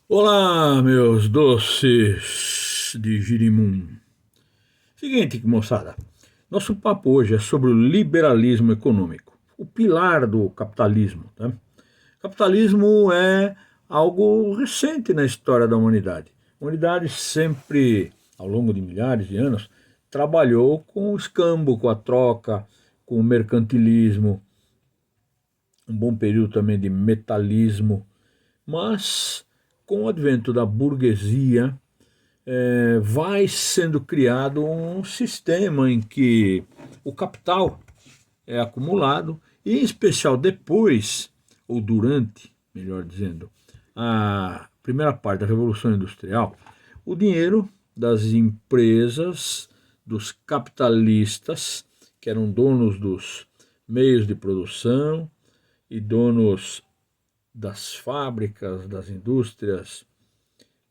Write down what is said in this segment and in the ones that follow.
Olá, meus doces de girimum. Seguinte, moçada, nosso papo hoje é sobre o liberalismo econômico, o pilar do capitalismo. Tá? Capitalismo é algo recente na história da humanidade. A humanidade sempre, ao longo de milhares de anos, trabalhou com o escambo, com a troca, com o mercantilismo, um bom período também de metalismo, mas com o advento da burguesia, vai sendo criado um sistema em que o capital é acumulado, e em especial depois, ou durante, melhor dizendo, a primeira parte da Revolução Industrial, o dinheiro das empresas, dos capitalistas, que eram donos dos meios de produção e donos das fábricas, das indústrias,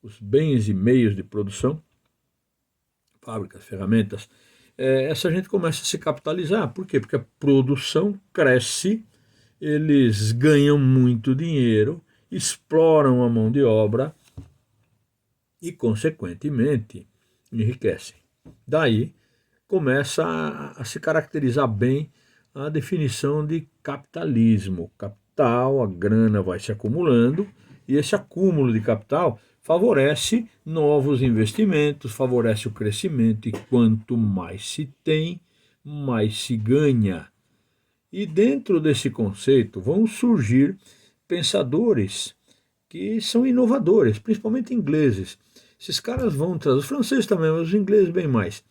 os bens e meios de produção, fábricas, ferramentas, essa gente começa a se capitalizar. Por quê? Porque a produção cresce, eles ganham muito dinheiro, exploram a mão de obra e, consequentemente, enriquecem. Daí começa a se caracterizar bem a definição de capitalismo. Capital, a grana vai se acumulando, e esse acúmulo de capital favorece novos investimentos, favorece o crescimento, e quanto mais se tem, mais se ganha. E dentro desse conceito vão surgir pensadores que são inovadores, principalmente ingleses. Esses caras vão trazer, os franceses também, mas os ingleses bem mais.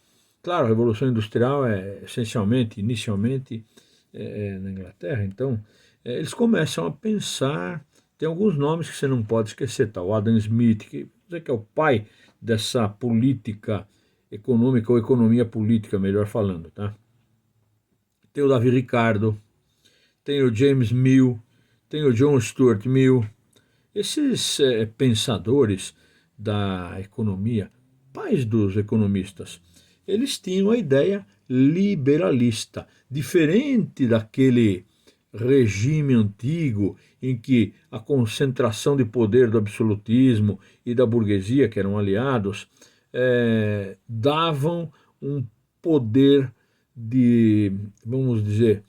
Claro, a Revolução Industrial é essencialmente, inicialmente, na Inglaterra, então eles começam a pensar. Tem alguns nomes que você não pode esquecer, tá? O Adam Smith, que é o pai dessa política econômica, ou economia política, melhor falando, tá? Tem o Davi Ricardo, tem o James Mill, tem o John Stuart Mill. Esses pensadores da economia, pais dos economistas, eles tinham a ideia liberalista, diferente daquele regime antigo em que a concentração de poder do absolutismo e da burguesia, que eram aliados, davam um poder de, vamos dizer,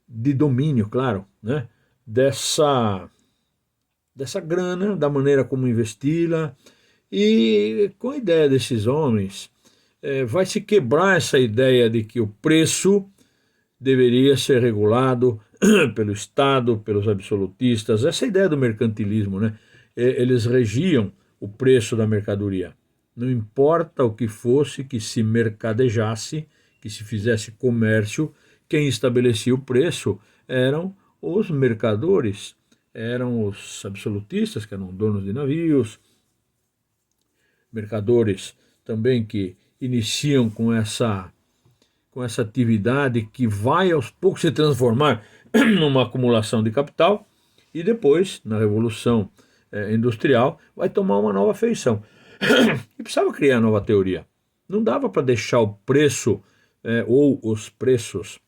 de domínio, claro, né, dessa grana, da maneira como investi-la. E com a ideia desses homens, vai se quebrar essa ideia de que o preço deveria ser regulado pelo Estado, pelos absolutistas, essa ideia do mercantilismo, né? Eles regiam o preço da mercadoria. Não importa o que fosse que se mercadejasse, que se fizesse comércio, quem estabelecia o preço eram os mercadores, eram os absolutistas, que eram donos de navios, mercadores também que iniciam com essa atividade que vai aos poucos se transformar numa acumulação de capital, e depois, na Revolução Industrial, vai tomar uma nova feição. E precisava criar nova teoria. Não dava para deixar o preço ou os preços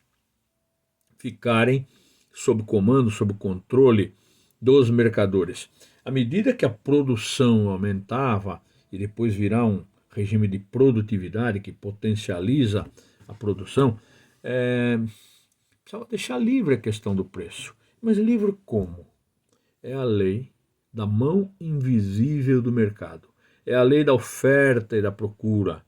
ficarem sob comando, sob controle dos mercadores. À medida que a produção aumentava, e depois virar um regime de produtividade que potencializa a produção, precisava deixar livre a questão do preço. Mas livre como? É a lei da mão invisível do mercado. É a lei da oferta e da procura.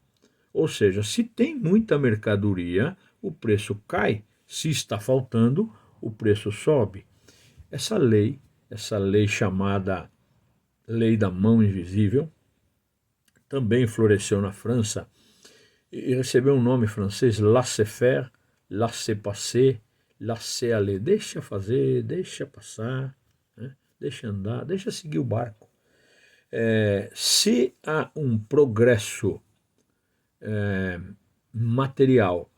Ou seja, se tem muita mercadoria, o preço cai. Se está faltando, o preço sobe. Essa lei chamada lei da mão invisível, também floresceu na França e recebeu um nome francês: laissez-faire, laissez-passer, laissez-aller. Deixa fazer, deixa passar, né? Deixa andar, deixa seguir o barco. Se há um progresso material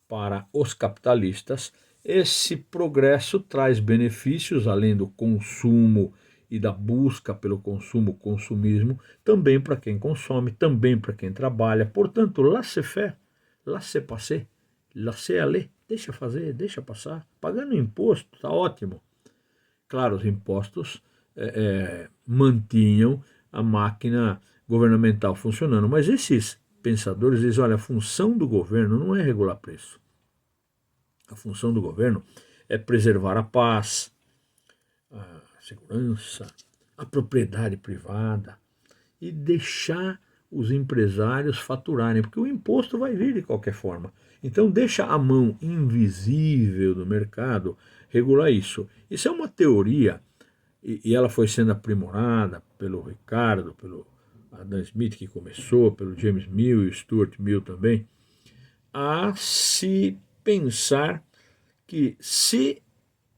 para os capitalistas, esse progresso traz benefícios além do consumo e da busca pelo consumo, consumismo, também para quem consome, também para quem trabalha. Portanto, laissez-faire, laissez-passer, laissez-aller, deixa fazer, deixa passar, pagando imposto, está ótimo. Claro, os impostos mantinham a máquina governamental funcionando. Mas esses pensadores dizem, olha, a função do governo não é regular preço. A função do governo é preservar a paz, a segurança, a propriedade privada e deixar os empresários faturarem, porque o imposto vai vir de qualquer forma. Então deixa a mão invisível do mercado regular isso. Isso é uma teoria e ela foi sendo aprimorada pelo Ricardo, pelo Adam Smith que começou, pelo James Mill e Stuart Mill também, a se pensar que se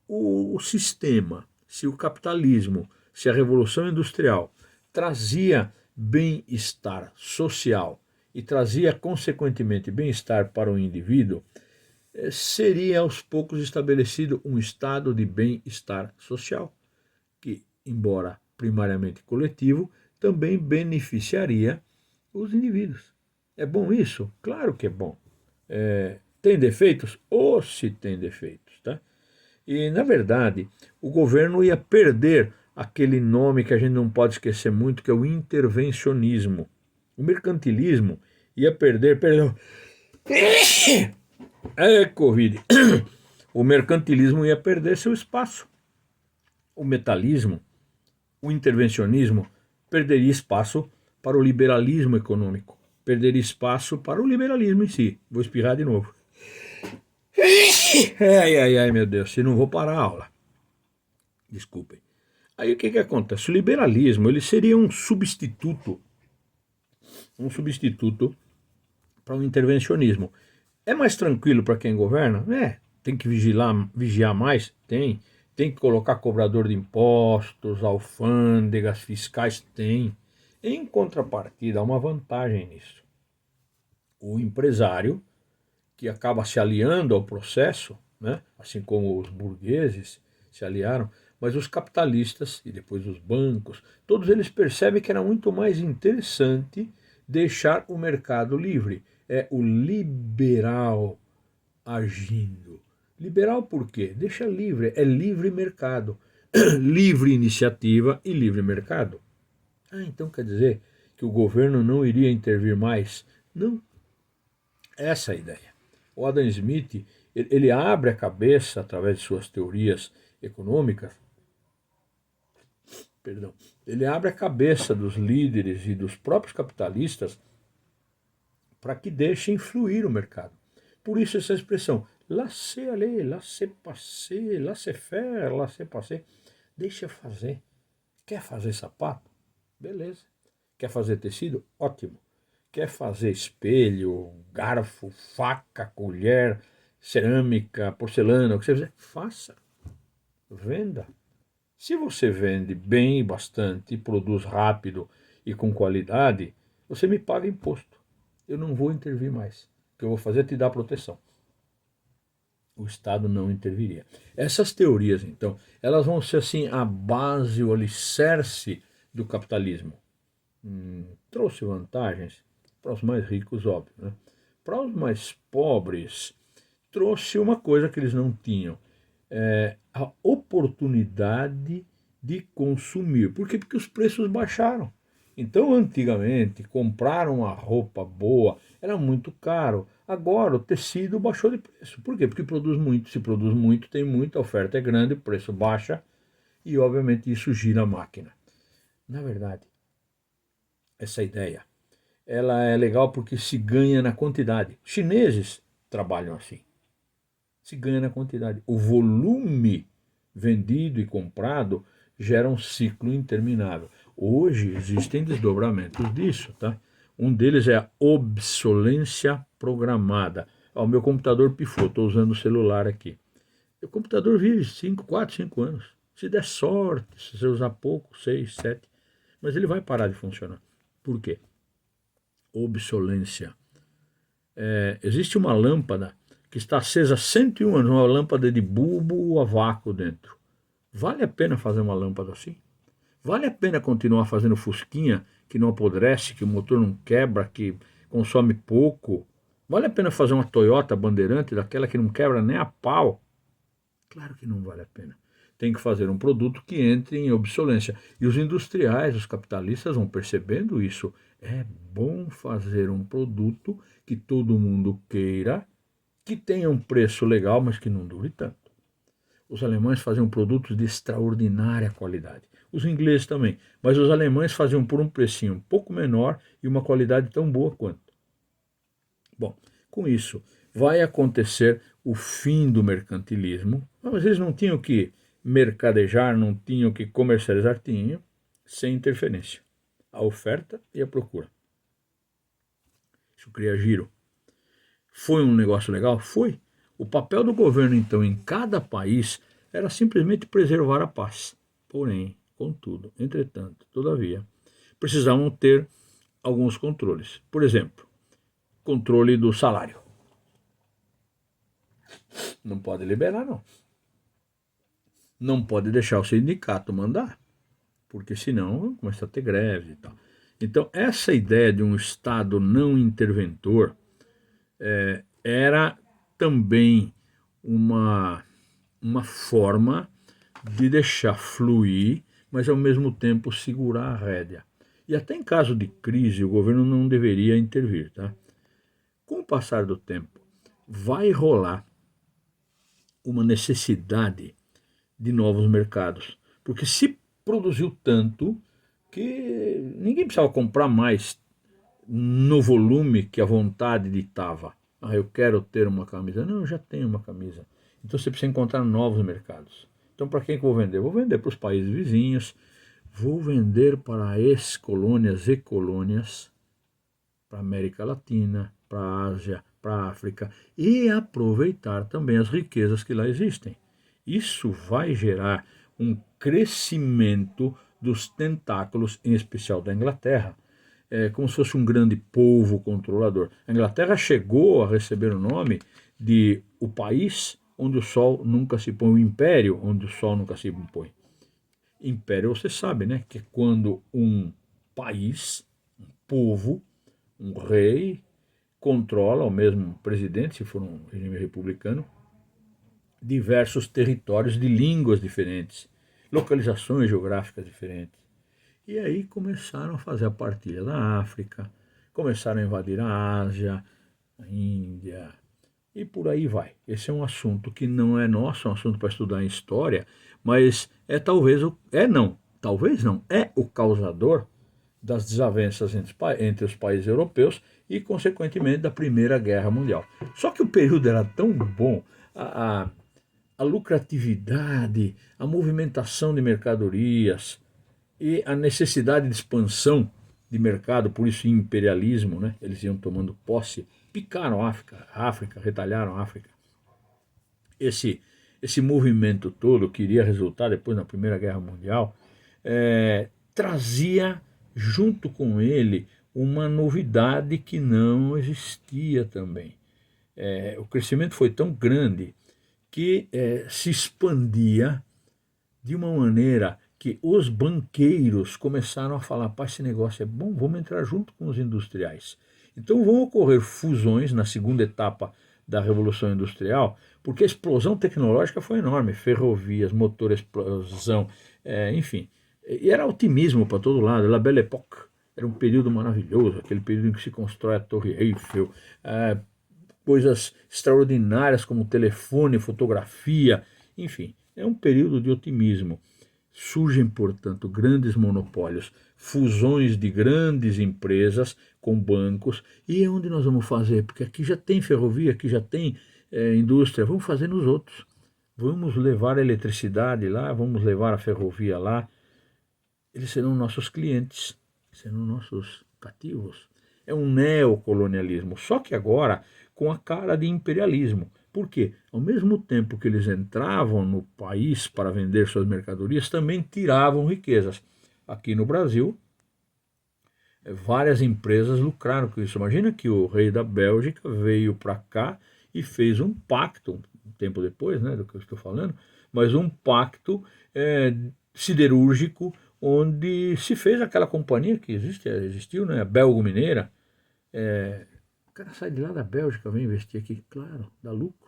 o sistema, se o capitalismo, se a Revolução Industrial trazia bem-estar social e trazia, consequentemente, bem-estar para o indivíduo, seria aos poucos estabelecido um estado de bem-estar social, que, embora primariamente coletivo, também beneficiaria os indivíduos. É bom isso? Claro que é bom. Tem defeitos? Ou se tem defeitos, tá? E, na verdade, o governo ia perder aquele nome que a gente não pode esquecer muito, que é o intervencionismo. O mercantilismo ia perder, perdão, Covid. O mercantilismo ia perder seu espaço. O metalismo, o intervencionismo, perderia espaço para o liberalismo econômico. Perderia espaço para o liberalismo em si. Vou espirrar de novo. Ai, meu Deus, se não vou parar a aula. Desculpem. Aí o que acontece? O liberalismo ele seria um substituto para o intervencionismo. É mais tranquilo para quem governa? Tem que vigiar mais? Tem que colocar cobrador de impostos, alfândegas, fiscais? Tem. Em contrapartida, há uma vantagem nisso. O empresário, que acaba se aliando ao processo, né? Assim como os burgueses se aliaram, mas os capitalistas e depois os bancos, todos eles percebem que era muito mais interessante deixar o mercado livre. É o liberal agindo. Liberal por quê? Deixa livre, é livre mercado. Livre iniciativa e livre mercado. Então quer dizer que o governo não iria intervir mais? Não. Essa é a ideia. O Adam Smith, ele abre a cabeça através de suas teorias econômicas, ele abre a cabeça dos líderes e dos próprios capitalistas para que deixem fluir o mercado. Por isso essa expressão, laissez-aller, laissez-passer, laissez-faire, laissez-passer, deixa fazer. Quer fazer sapato? Beleza. Quer fazer tecido? Ótimo. Quer fazer espelho, garfo, faca, colher, cerâmica, porcelana, o que você fizer? Faça. Venda. Se você vende bem e bastante, produz rápido e com qualidade, você me paga imposto. Eu não vou intervir mais. O que eu vou fazer é te dar proteção. O Estado não interviria. Essas teorias, então, elas vão ser assim a base, o alicerce do capitalismo. Trouxe vantagens para os mais ricos, óbvio, né? Para os mais pobres, trouxe uma coisa que eles não tinham, a oportunidade de consumir. Por quê? Porque os preços baixaram. Então, antigamente, comprar uma roupa boa era muito caro. Agora, o tecido baixou de preço. Por quê? Porque produz muito. Se produz muito, tem muita, a oferta é grande, o preço baixa e, obviamente, isso gira a máquina. Na verdade, essa ideia, ela é legal porque se ganha na quantidade. Os chineses trabalham assim. Se ganha na quantidade. O volume vendido e comprado gera um ciclo interminável. Hoje existem desdobramentos disso, tá? Um deles é a obsolência programada. O meu computador pifou, estou usando o celular aqui. O computador vive 4, 5 anos. Se der sorte, se você usar pouco, 6, 7, mas ele vai parar de funcionar. Por quê? Obsolência. Existe uma lâmpada que está acesa há 101 anos, uma lâmpada de bulbo a vácuo dentro. Vale a pena fazer uma lâmpada assim? Vale a pena continuar fazendo fusquinha que não apodrece, que o motor não quebra, que consome pouco? Vale a pena fazer uma Toyota Bandeirante, daquela que não quebra nem a pau? Claro que não vale a pena. tem que fazer um produto que entre em obsolescência. E os industriais, os capitalistas vão percebendo isso. É bom fazer um produto que todo mundo queira, que tenha um preço legal, mas que não dure tanto. Os alemães faziam produtos de extraordinária qualidade. Os ingleses também, mas os alemães faziam por um precinho um pouco menor e uma qualidade tão boa quanto. Bom, com isso vai acontecer o fim do mercantilismo. Mas eles não tinham que mercadejar, não tinham que comercializar, tinham, sem interferência. A oferta e a procura. Isso cria giro. Foi um negócio legal? Foi. O papel do governo, então, em cada país era simplesmente preservar a paz. Porém, contudo, entretanto, todavia, precisavam ter alguns controles. Por exemplo, controle do salário. Não pode liberar, não. Não pode deixar o sindicato mandar, porque senão começa a ter greve e tal. Então, essa ideia de um Estado não interventor era também uma forma de deixar fluir, mas ao mesmo tempo segurar a rédea. E até em caso de crise, o governo não deveria intervir. Tá? Com o passar do tempo, vai rolar uma necessidade de novos mercados, porque se produziu tanto que ninguém precisava comprar mais no volume que a vontade ditava. Ah, eu quero ter uma camisa. Não, eu já tenho uma camisa. Então você precisa encontrar novos mercados. Então para quem que eu vou vender? Vou vender para os países vizinhos, vou vender para ex-colônias e colônias, para a América Latina, para a Ásia, para a África, e aproveitar também as riquezas que lá existem. Isso vai gerar um crescimento dos tentáculos, em especial da Inglaterra. É como se fosse um grande polvo controlador. A Inglaterra chegou a receber o nome de o país onde o sol nunca se põe, o império onde o sol nunca se põe. Império, você sabe, né? Que é quando um país, um povo, um rei, controla, o mesmo presidente, se for um regime republicano, diversos territórios de línguas diferentes, localizações geográficas diferentes. E aí começaram a fazer a partilha da África, começaram a invadir a Ásia, a Índia, e por aí vai. Esse é um assunto que não é nosso, é um assunto para estudar em história, mas é talvez talvez não, é o causador das desavenças entre os países europeus e, consequentemente, da Primeira Guerra Mundial. Só que o período era tão bom, a lucratividade, a movimentação de mercadorias e a necessidade de expansão de mercado, por isso imperialismo, né? Eles iam tomando posse, picaram a África, retalharam a África. Esse movimento todo que iria resultar depois na Primeira Guerra Mundial trazia junto com ele uma novidade que não existia também. O crescimento foi tão grande que se expandia de uma maneira que os banqueiros começaram a falar: pá, esse negócio é bom, vamos entrar junto com os industriais. Então vão ocorrer fusões na segunda etapa da Revolução Industrial, porque a explosão tecnológica foi enorme, ferrovias, motor explosão, enfim. E era otimismo para todo lado, La Belle Époque, era um período maravilhoso, aquele período em que se constrói a Torre Eiffel, coisas extraordinárias como telefone, fotografia, enfim, é um período de otimismo. Surgem, portanto, grandes monopólios, fusões de grandes empresas com bancos. E onde nós vamos fazer? Porque aqui já tem ferrovia, aqui já tem indústria, vamos fazer nos outros. Vamos levar a eletricidade lá, vamos levar a ferrovia lá. Eles serão nossos clientes, serão nossos cativos. É um neocolonialismo, só que agora com a cara de imperialismo. Por quê? Ao mesmo tempo que eles entravam no país para vender suas mercadorias, também tiravam riquezas. Aqui no Brasil, várias empresas lucraram com isso. Imagina que o rei da Bélgica veio para cá e fez um pacto, um tempo depois, né, do que eu estou falando, mas um pacto siderúrgico, onde se fez aquela companhia que existiu, né, a Belgo-Mineira. O cara sai de lá da Bélgica, vem investir aqui, claro, dá lucro.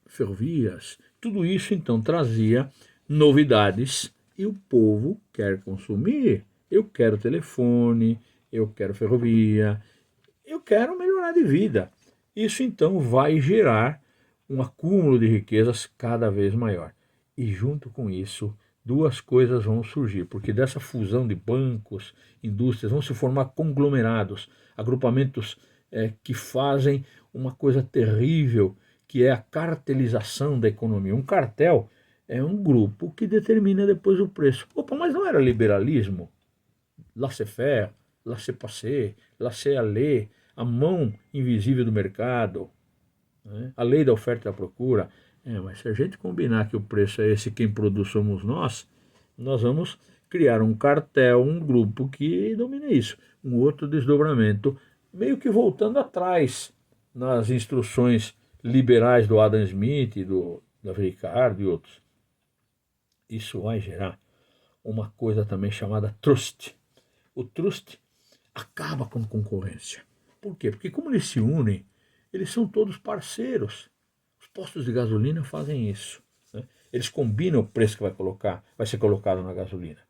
Ferrovias, tudo isso então trazia novidades e o povo quer consumir. Eu quero telefone, eu quero ferrovia, eu quero melhorar de vida. Isso então vai gerar um acúmulo de riquezas cada vez maior. E junto com isso, duas coisas vão surgir, porque dessa fusão de bancos, indústrias, vão se formar conglomerados, agrupamentos que fazem uma coisa terrível, que é a cartelização da economia. Um cartel é um grupo que determina depois o preço. Opa, mas não era liberalismo? Laissez-faire, laissez-passer, laissez-aller, a mão invisível do mercado, né? A lei da oferta e da procura. Mas se a gente combinar que o preço é esse, quem produz somos nós vamos criar um cartel, um grupo que domina isso. Um outro desdobramento, meio que voltando atrás nas instruções liberais do Adam Smith, do David Ricardo e outros. Isso vai gerar uma coisa também chamada trust. O trust acaba com concorrência. Por quê? Porque como eles se unem, eles são todos parceiros. Os postos de gasolina fazem isso, né? Eles combinam o preço que vai ser colocado na gasolina.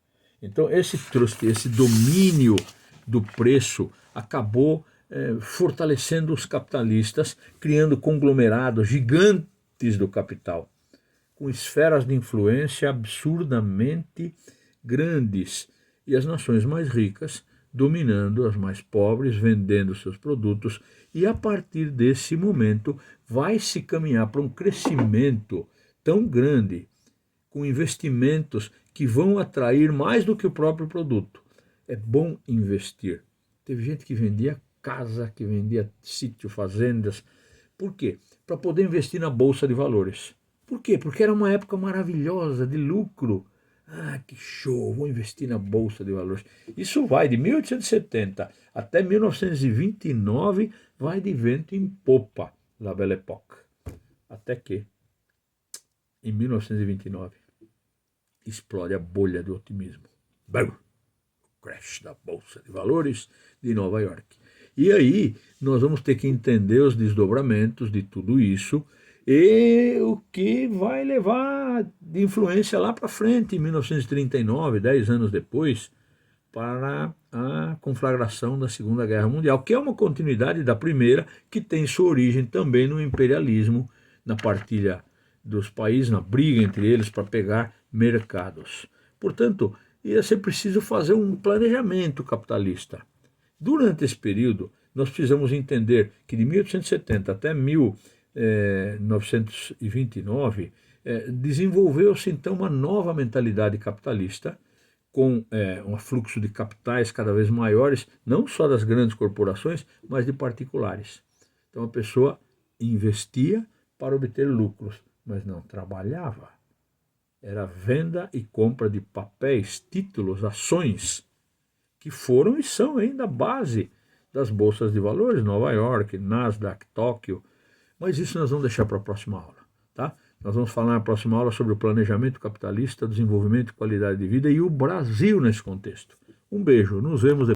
Então esse trust, esse domínio do preço acabou fortalecendo os capitalistas, criando conglomerados gigantes do capital, com esferas de influência absurdamente grandes, e as nações mais ricas dominando as mais pobres, vendendo seus produtos, e a partir desse momento vai se caminhar para um crescimento tão grande, com investimentos que vão atrair mais do que o próprio produto. É bom investir. Teve gente que vendia casa, que vendia sítio, fazendas. Por quê? Para poder investir na Bolsa de Valores. Por quê? Porque era uma época maravilhosa de lucro. Ah, que show, vou investir na Bolsa de Valores. Isso vai de 1870 até 1929, vai de vento em popa, la Belle Époque. Até que, em 1929, explode a bolha do otimismo. Bum! O crash da Bolsa de Valores de Nova York. E aí nós vamos ter que entender os desdobramentos de tudo isso, e o que vai levar de influência lá para frente, em 1939, 10 anos depois, para a conflagração da Segunda Guerra Mundial, que é uma continuidade da primeira, que tem sua origem também no imperialismo, na partilha dos países, na briga entre eles para pegar mercados. Portanto, ia ser preciso fazer um planejamento capitalista. Durante esse período, nós precisamos entender que de 1870 até 1929, desenvolveu-se então uma nova mentalidade capitalista, com um fluxo de capitais cada vez maiores, não só das grandes corporações, mas de particulares. Então a pessoa investia para obter lucros, mas não trabalhava. Era venda e compra de papéis, títulos, ações, que foram e são ainda a base das bolsas de valores, Nova York, Nasdaq, Tóquio. Mas isso nós vamos deixar para a próxima aula, tá? Nós vamos falar na próxima aula sobre o planejamento capitalista, desenvolvimento e qualidade de vida e o Brasil nesse contexto. Um beijo, nos vemos depois.